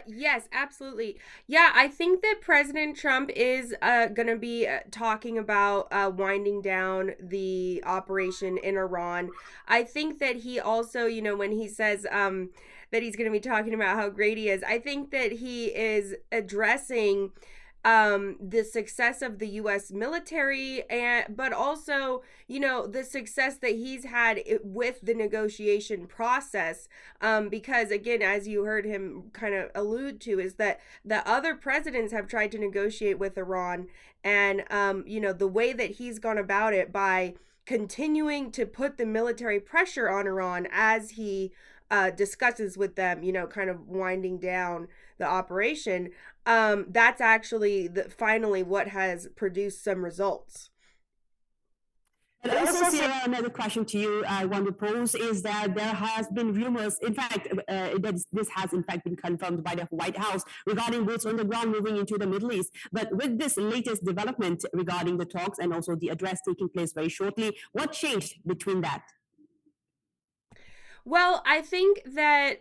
Yes, absolutely. Yeah, I think that President Trump is going to be talking about winding down the operation in Iran. I think that he also, when he says that he's going to be talking about how great he is, I think that he is addressing the success of the U.S. military, and but also the success that he's had with the negotiation process. Because again, as you heard him kind of allude to, is that the other presidents have tried to negotiate with Iran, and the way that he's gone about it by continuing to put the military pressure on Iran as he discusses with them, kind of winding down the operation. That's actually finally what has produced some results. And also, Sarah, another question to you I want to pose is that there has been rumors, in fact, that this has in fact been confirmed by the White House regarding boots on the ground moving into the Middle East. But with this latest development regarding the talks and also the address taking place very shortly, what changed between that? Well, I think that,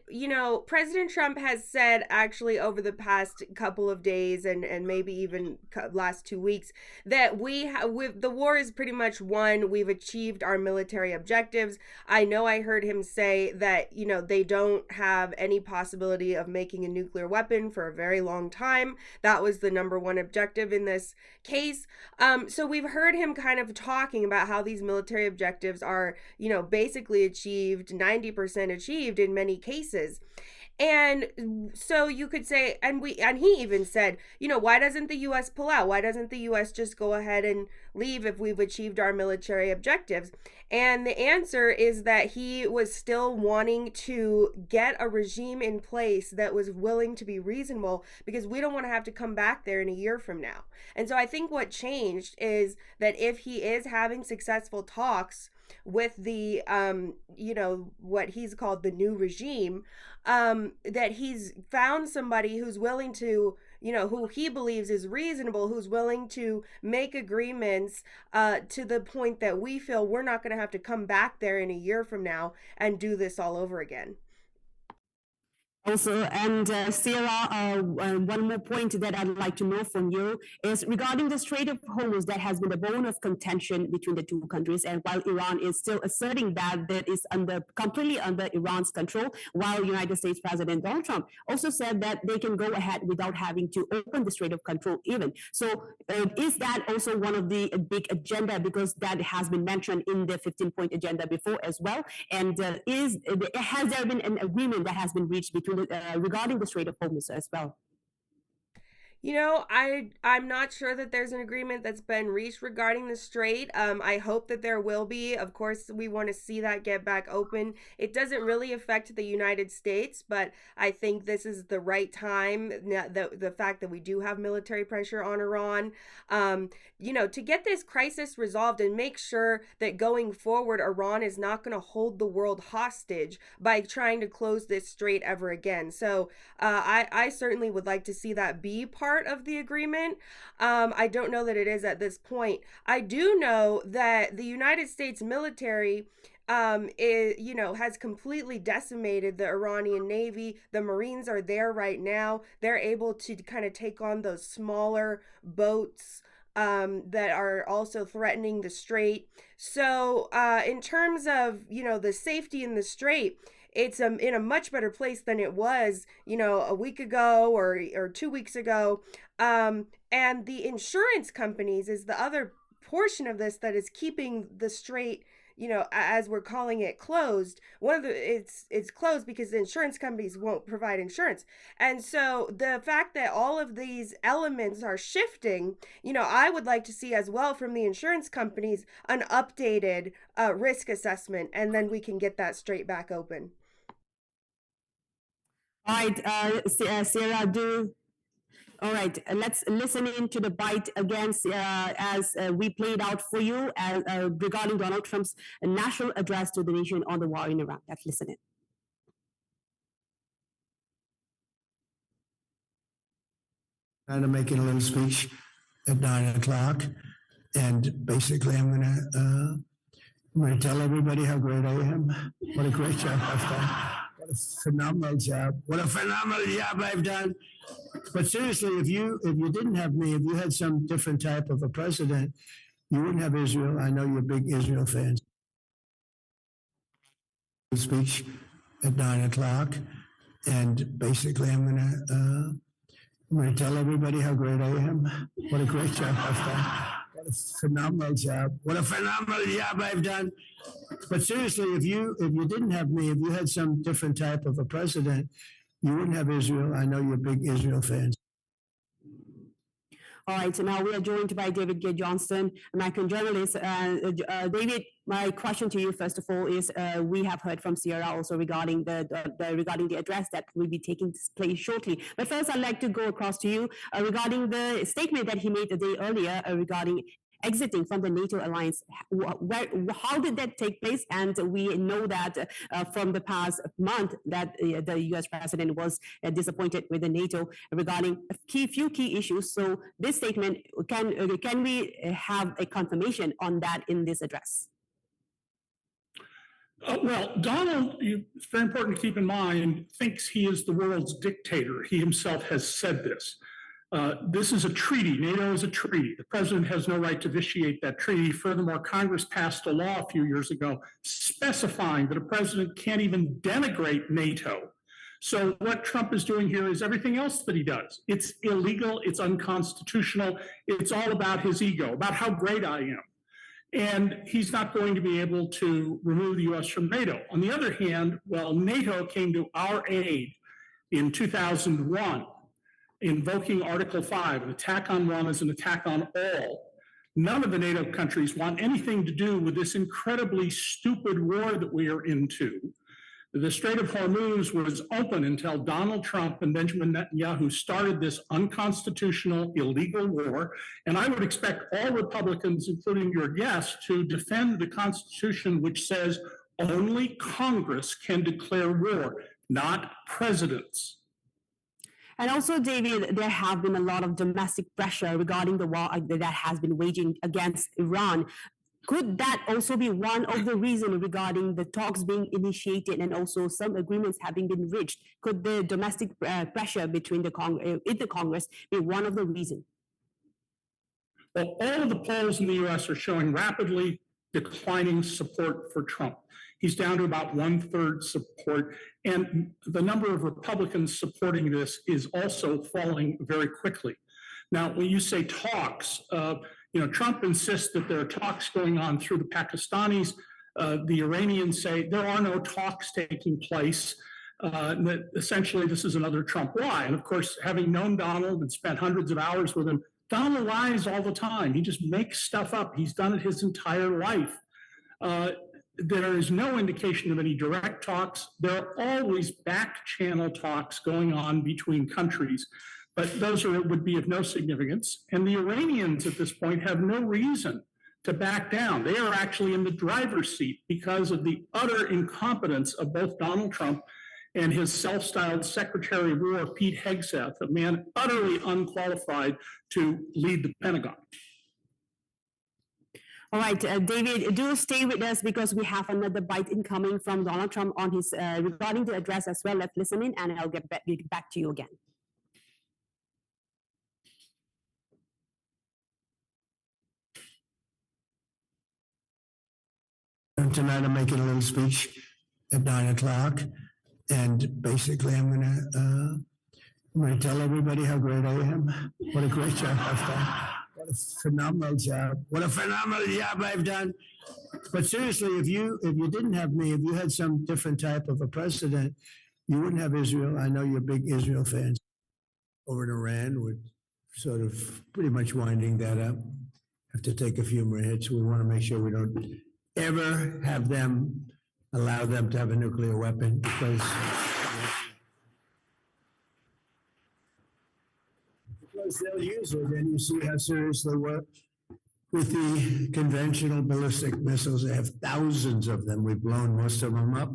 President Trump has said actually over the past couple of days and maybe even last 2 weeks that the war is pretty much won. We've achieved our military objectives. I know I heard him say that, they don't have any possibility of making a nuclear weapon for a very long time. That was the number one objective in this case. So we've heard him kind of talking about how these military objectives are, basically achieved, 90% achieved in many cases. And so you could say, and he even said, why doesn't the US pull out? Why doesn't the US just go ahead and leave if we've achieved our military objectives? And the answer is that he was still wanting to get a regime in place that was willing to be reasonable, because we don't want to have to come back there in a year from now. And so I think what changed is that if he is having successful talks with the what he's called the new regime, that he's found somebody who's willing to, who he believes is reasonable, who's willing to make agreements to the point that we feel we're not going to have to come back there in a year from now and do this all over again. Also, and Sarah, one more point that I'd like to know from you is regarding the Strait of Hormuz that has been the bone of contention between the two countries. And while Iran is still asserting that that is completely under Iran's control, while United States President Donald Trump also said that they can go ahead without having to open the Strait of Control even. So is that also one of the big agenda, because that has been mentioned in the 15-point agenda before as well? And has there been an agreement that has been reached between regarding the Strait of Hormuz as well? I'm not sure that there's an agreement that's been reached regarding the strait. I hope that there will be. Of course, we want to see that get back open. It doesn't really affect the United States, but I think this is the right time. The fact that we do have military pressure on Iran, to get this crisis resolved and make sure that going forward, Iran is not going to hold the world hostage by trying to close this strait ever again. So I certainly would like to see that be part of the agreement. I don't know that it is at this point. I do know that the United States military has completely decimated the Iranian Navy. The Marines are there right now. They're able to kind of take on those smaller boats that are also threatening the strait. So in terms of, the safety in the strait, it's in a much better place than it was, a week ago or 2 weeks ago. And the insurance companies is the other portion of this that is keeping the strait, as we're calling it, closed. It's closed because the insurance companies won't provide insurance. And so the fact that all of these elements are shifting, I would like to see as well from the insurance companies an updated risk assessment, and then we can get that straight back open. All right, Sarah, all right, let's listen in to the bite again as we played out for you regarding Donald Trump's national address to the nation on the war in Iran. Let's listen in. Kind of making a little speech at 9 o'clock, and basically I'm going to tell everybody how great I am, what a great job I've done. What a phenomenal job. What a phenomenal job I've done. But seriously, if you didn't have me, if you had some different type of a president, you wouldn't have Israel. I know you're big Israel fans. Speech at 9 o'clock, and basically I'm gonna tell everybody how great I am. What a great job I've done. What a phenomenal job. What a phenomenal job I've done. But seriously, if you didn't have me, if you had some different type of a president, you wouldn't have Israel. I know you're big Israel fans. All right, so now we are joined by David Gay Johnston, American journalist. David, my question to you, first of all, is we have heard from Sierra also regarding the address that will be taking place shortly. But first, I'd like to go across to you regarding the statement that he made a day earlier regarding exiting from the NATO alliance. How did that take place? And we know that from the past month that the U.S. president was disappointed with the NATO regarding a few key issues. So this statement, can we have a confirmation on that in this address? Well, Donald, it's very important to keep in mind, thinks he is the world's dictator. He himself has said this. This is a treaty. NATO is a treaty. The president has no right to vitiate that treaty. Furthermore, Congress passed a law a few years ago specifying that a president can't even denigrate NATO. So what Trump is doing here is everything else that he does. It's illegal. It's unconstitutional. It's all about his ego, about how great I am. And he's not going to be able to remove the U.S. from NATO. On the other hand, well, NATO came to our aid in 2001, invoking Article 5, an attack on one is an attack on all. None of the NATO countries want anything to do with this incredibly stupid war that we are into. The Strait of Hormuz was open until Donald Trump and Benjamin Netanyahu started this unconstitutional, illegal war. And I would expect all Republicans, including your guest, to defend the Constitution, which says only Congress can declare war, not presidents. And also, David, there have been a lot of domestic pressure regarding the war that has been waging against Iran. Could that also be one of the reasons regarding the talks being initiated and also some agreements having been reached? Could the domestic pressure between in the Congress be one of the reasons? Well, all of the polls in the U.S. are showing rapidly declining support for Trump. He's down to about 1/3 support, and the number of Republicans supporting this is also falling very quickly. Now, when you say talks, Trump insists that there are talks going on through the Pakistanis. The Iranians say there are no talks taking place. That essentially this is another Trump lie. And of course, having known Donald and spent hundreds of hours with him, Donald lies all the time. He just makes stuff up. He's done it his entire life. There is no indication of any direct talks. There are always back channel talks going on between countries, but those would be of no significance. And the Iranians at this point have no reason to back down. They are actually in the driver's seat because of the utter incompetence of both Donald Trump and his self-styled Secretary of War, Pete Hegseth, a man utterly unqualified to lead the Pentagon. All right, David, do stay with us because we have another bite incoming from Donald Trump on his regarding the address as well. Let's listen in, and I'll get back to you again. Tonight I'm making a little speech at 9 o'clock, and basically I'm gonna tell everybody how great I am. What a great job I've done. What a phenomenal job. What a phenomenal job I've done. But seriously, if you didn't have me, if you had some different type of a president, you wouldn't have Israel. I know you're big Israel fans. Over in Iran, we're sort of pretty much winding that up. Have to take a few more hits. We want to make sure we don't ever have them allow them to have a nuclear weapon because they'll use it, and you see how serious they were with the conventional ballistic missiles. They have thousands of them. We've blown most of them up.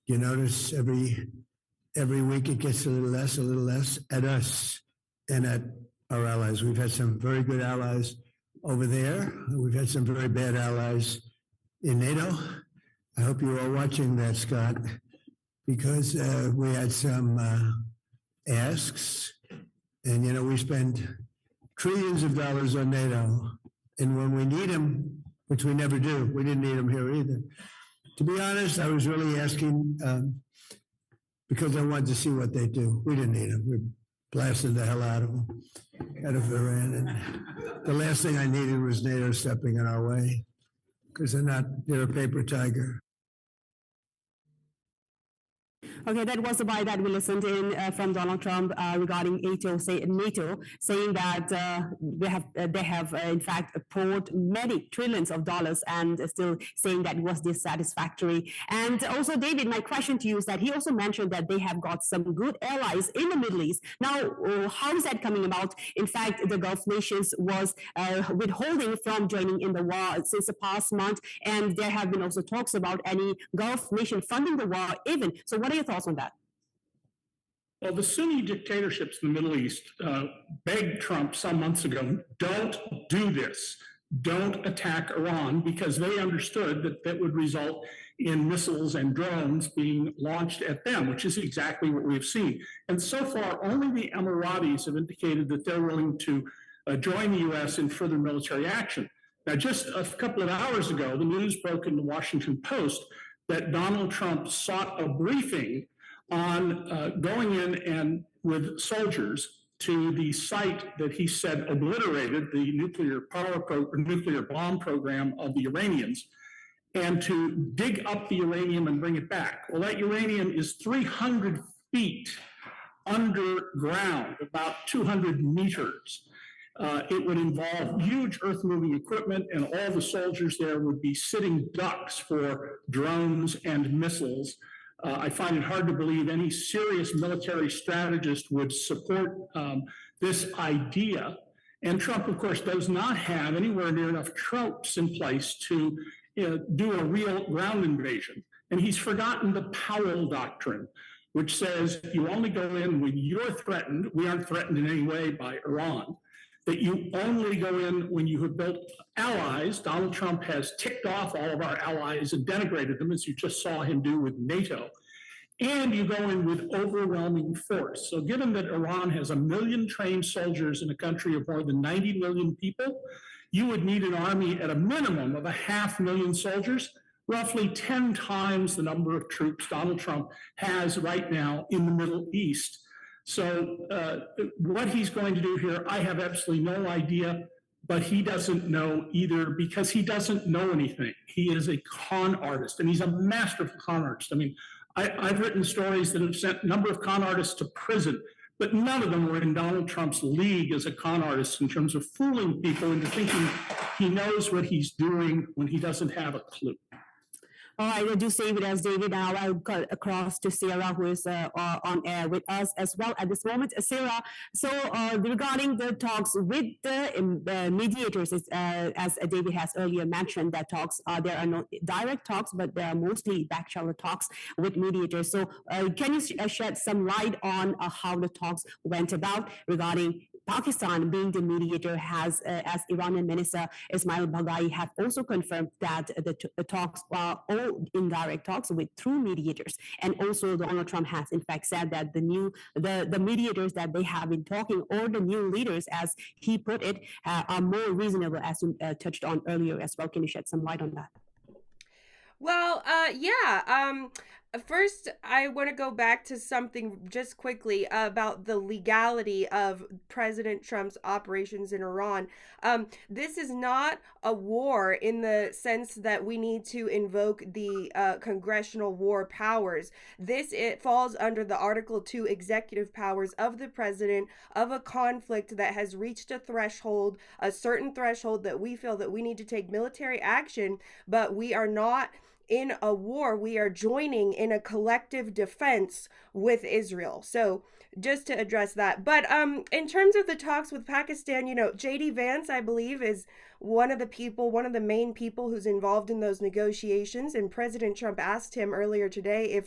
You notice every week it gets a little less at us and at our allies. We've had some very good allies over there. We've had some very bad allies in NATO. I hope you're all watching that, Scott. because we had some asks, and we spend trillions of dollars on NATO, and when we need them, which we never do, we didn't need them here either. To be honest, I was really asking because I wanted to see what they do. We didn't need them. We blasted the hell out of them, out of Iran, and the last thing I needed was NATO stepping in our way, because they're a paper tiger. Okay, that was the why that we listened in from Donald Trump regarding NATO, saying that they have in fact poured many trillions of dollars and still saying that it was dissatisfactory. And also, David, my question to you is that he also mentioned that they have got some good allies in the Middle East. Now, how is that coming about? In fact, the Gulf nations was withholding from joining in the war since the past month, and there have been also talks about any Gulf nation funding the war even. So what are your thoughts on that? Well, the Sunni dictatorships in the Middle East begged Trump some months ago, don't do this. Don't attack Iran, because they understood that that would result in missiles and drones being launched at them, which is exactly what we've seen. And so far, only the Emiratis have indicated that they're willing to join the U.S. in further military action. Now, just a couple of hours ago, the news broke in the Washington Post that Donald Trump sought a briefing on going in and with soldiers to the site that he said obliterated the nuclear bomb program of the Iranians, and to dig up the uranium and bring it back. Well, that uranium is 300 feet underground, about 200 meters. It would involve huge earth-moving equipment, and all the soldiers there would be sitting ducks for drones and missiles. I find it hard to believe any serious military strategist would support this idea. And Trump, of course, does not have anywhere near enough troops in place to do a real ground invasion. And he's forgotten the Powell Doctrine, which says you only go in when you're threatened. We aren't threatened in any way by Iran. That you only go in when you have built allies. Donald Trump has ticked off all of our allies and denigrated them, as you just saw him do with NATO. And you go in with overwhelming force. So given that Iran has 1 million trained soldiers in a country of more than 90 million people, you would need an army at a minimum of 500,000 soldiers, roughly 10 times the number of troops Donald Trump has right now in the Middle East. So what he's going to do here, I have absolutely no idea, but he doesn't know either, because he doesn't know anything. He is a con artist, and he's a masterful con artist. I mean, I've written stories that have sent a number of con artists to prison, but none of them were in Donald Trump's league as a con artist in terms of fooling people into thinking he knows what he's doing when he doesn't have a clue. All right, I do save it as David. Now I'll cut across to Sarah, who is on air with us as well at this moment. Sarah, so regarding the talks with the mediators, as David has earlier mentioned, that talks, there are no direct talks, but there are mostly back channel talks with mediators. So can you shed some light on how the talks went about regarding Pakistan being the mediator, has, as Iranian Minister Ismail Baghai have also confirmed that the talks are all indirect talks through mediators. And also Donald Trump has in fact said that the mediators that they have been talking, or the new leaders, as he put it, are more reasonable, as you touched on earlier as well. Can you shed some light on that? Well, yeah. First, I want to go back to something just quickly about the legality of President Trump's operations in Iran. This is not a war in the sense that we need to invoke the congressional war powers. It falls under the Article 2 executive powers of the president of a conflict that has reached a threshold, a certain threshold that we feel that we need to take military action, but we are not in a war. We are joining in a collective defense with Israel. So just to address that. But in terms of the talks with Pakistan, J.D. Vance, I believe, is one of the main people who's involved in those negotiations. And President Trump asked him earlier today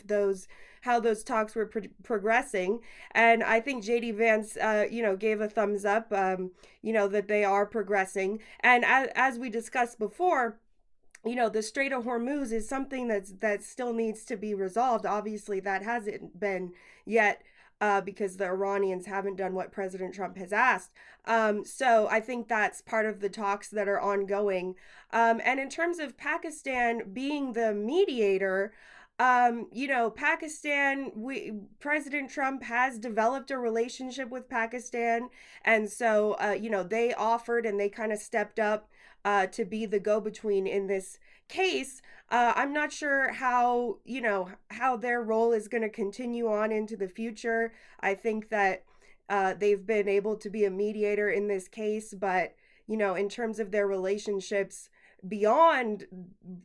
how those talks were progressing. And I think J.D. Vance, gave a thumbs up, that they are progressing. And as we discussed before, the Strait of Hormuz is something that still needs to be resolved. Obviously, that hasn't been yet. Because the Iranians haven't done what President Trump has asked. So I think that's part of the talks that are ongoing. And in terms of Pakistan being the mediator, Pakistan, President Trump has developed a relationship with Pakistan. And so, they offered and they kind of stepped up to be the go-between in this case. I'm not sure how their role is going to continue on into the future. I think that they've been able to be a mediator in this case, but in terms of their relationships beyond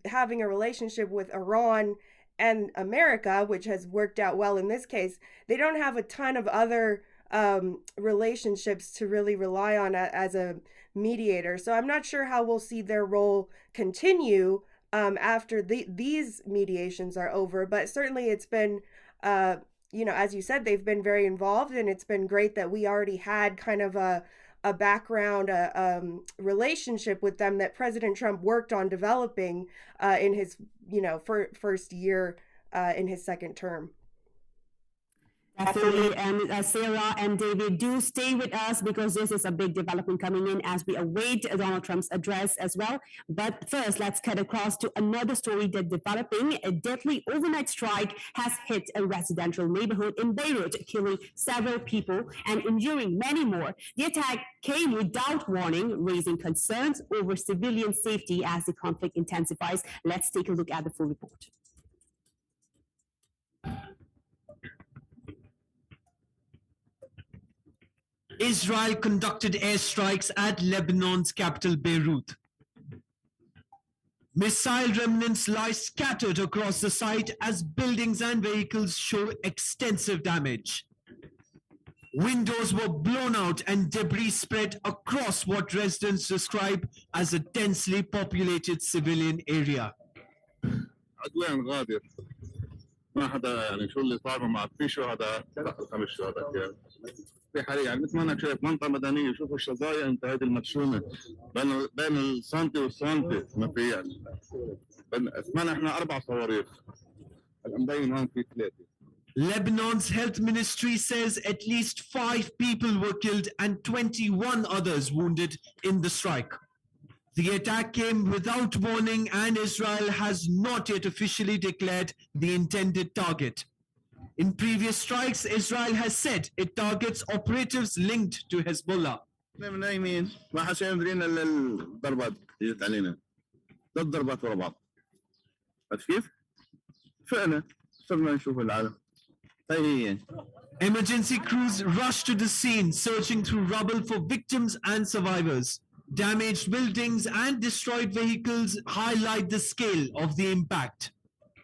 having a relationship with Iran and America, which has worked out well in this case, they don't have a ton of other relationships to really rely on as a mediator. So I'm not sure how we'll see their role continue after these mediations are over. But certainly it's been, as you said, they've been very involved, and it's been great that we already had kind of a background, relationship with them that President Trump worked on developing in his, first year in his second term. Definitely. And Sarah and David, do stay with us because this is a big development coming in as we await Donald Trump's address as well. But first, let's cut across to another story that developing. A deadly overnight strike has hit a residential neighborhood in Beirut, killing several people and injuring many more. The attack came without warning, raising concerns over civilian safety as the conflict intensifies. Let's take a look at the full report. Israel conducted airstrikes at Lebanon's capital, Beirut. Missile remnants lie scattered across the site as buildings and vehicles show extensive damage. Windows were blown out and debris spread across what residents describe as a densely populated civilian area. عدوان غادر ما حدا يعني شو اللي صار ما في شهداء 5 شهداء في حريق يعني مثل ما انا شايف منطقه مدنيه شوفوا الشظايا انت هذه المدشونه بين السنتي والسنتي ما في يعني اسمعنا احنا 4 صواريخ مبين هون في 3. Lebanon's health ministry says at least 5 people were killed and 21 others wounded in the strike. The attack came without warning and Israel has not yet officially declared the intended target. In previous strikes, Israel has said it targets operatives linked to Hezbollah. نايمين ما حدا يدرينا الا الضربات جت علينا 3 ضربات ورا بعض. عرفت كيف؟ فعلا صرنا نشوف العالم. Emergency crews rushed to the scene, searching through rubble for victims and survivors. Damaged buildings and destroyed vehicles highlight the scale of the impact.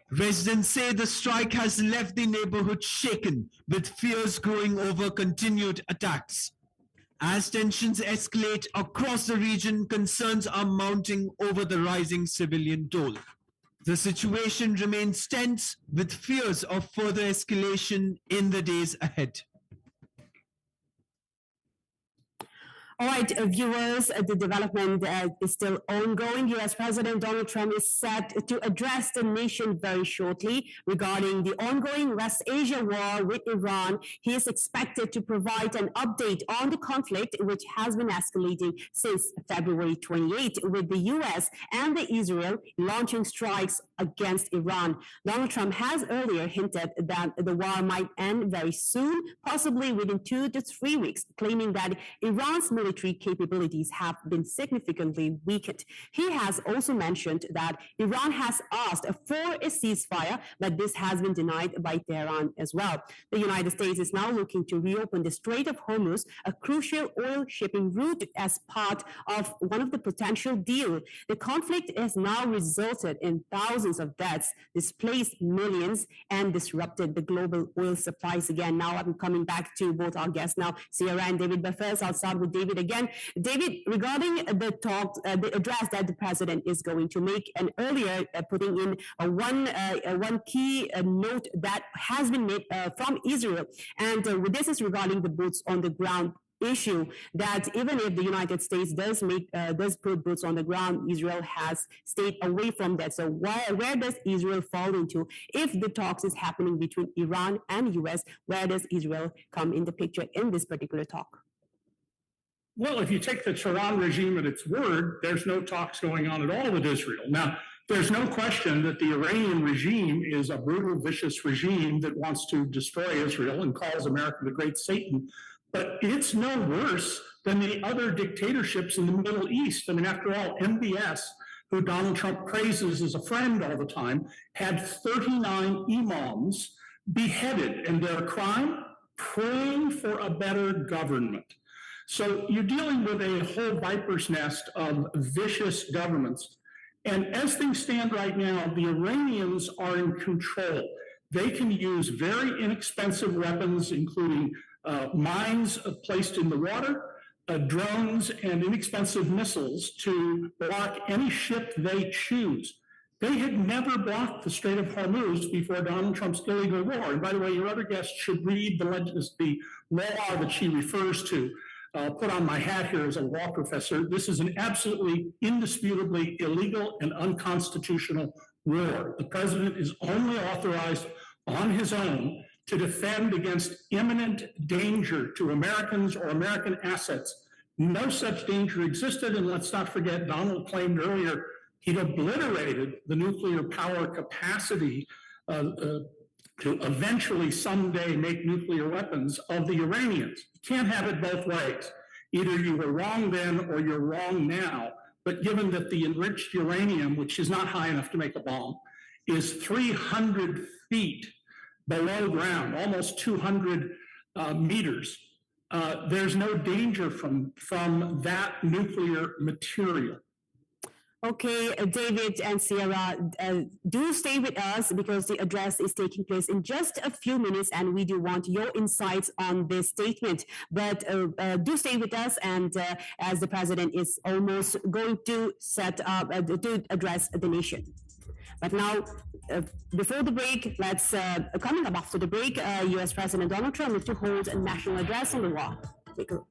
Residents say the strike has left the neighborhood shaken, with fears growing over continued attacks. As tensions escalate across the region, concerns are mounting over the rising civilian toll. The situation remains tense, with fears of further escalation in the days ahead. All right, viewers, the development is still ongoing. U.S. President Donald Trump is set to address the nation very shortly regarding the ongoing West Asia war with Iran. He is expected to provide an update on the conflict, which has been escalating since February 28, with the U.S. and Israel launching strikes against Iran. Donald Trump has earlier hinted that the war might end very soon, possibly within 2 to 3 weeks, claiming that Iran's military capabilities have been significantly weakened. He has also mentioned that Iran has asked for a ceasefire, but this has been denied by Tehran as well. The United States is now looking to reopen the Strait of Hormuz, a crucial oil shipping route, as part of one of the potential deal. The conflict has now resulted in thousands of deaths, displaced millions, and disrupted the global oil supplies again. Now I'm coming back to both our guests now, Sierra and David, but first I'll start with David again. David, regarding the talk, the address that the president is going to make, and earlier putting in one key note that has been made from Israel, and this is regarding the boots on the ground issue that even if the United States does put boots on the ground, Israel has stayed away from that. So where does Israel fall into? If the talks is happening between Iran and US, where does Israel come in the picture in this particular talk? Well, if you take the Tehran regime at its word, there's no talks going on at all with Israel. Now, there's no question that the Iranian regime is a brutal, vicious regime that wants to destroy Israel and calls America the Great Satan. But it's no worse than the other dictatorships in the Middle East. I mean, after all, MBS, who Donald Trump praises as a friend all the time, had 39 imams beheaded, and their crime? Praying for a better government. So you're dealing with a whole viper's nest of vicious governments. And as things stand right now, the Iranians are in control. They can use very inexpensive weapons, including mines placed in the water, drones, and inexpensive missiles to block any ship they choose. They had never blocked the Strait of Hormuz before Donald Trump's illegal war. And by the way, your other guest should read the law that she refers to. Put on my hat here as a law professor. This is an absolutely indisputably illegal and unconstitutional war. The president is only authorized on his own to defend against imminent danger to Americans or American assets. No such danger existed, and let's not forget, Donald claimed earlier he'd obliterated the nuclear power capacity to eventually someday make nuclear weapons of the Iranians. You can't have it both ways. Either you were wrong then or you're wrong now. But given that the enriched uranium, which is not high enough to make a bomb, is 300 feet below ground, almost 200 meters, there's no danger from that nuclear material. Okay, David and Sierra, do stay with us because the address is taking place in just a few minutes and we do want your insights on this statement. But do stay with us, and as the president is almost going to set up, to address the nation. But now, before the break, let's, coming up after the break, U.S. President Donald Trump to hold a national address on the war. Take a look.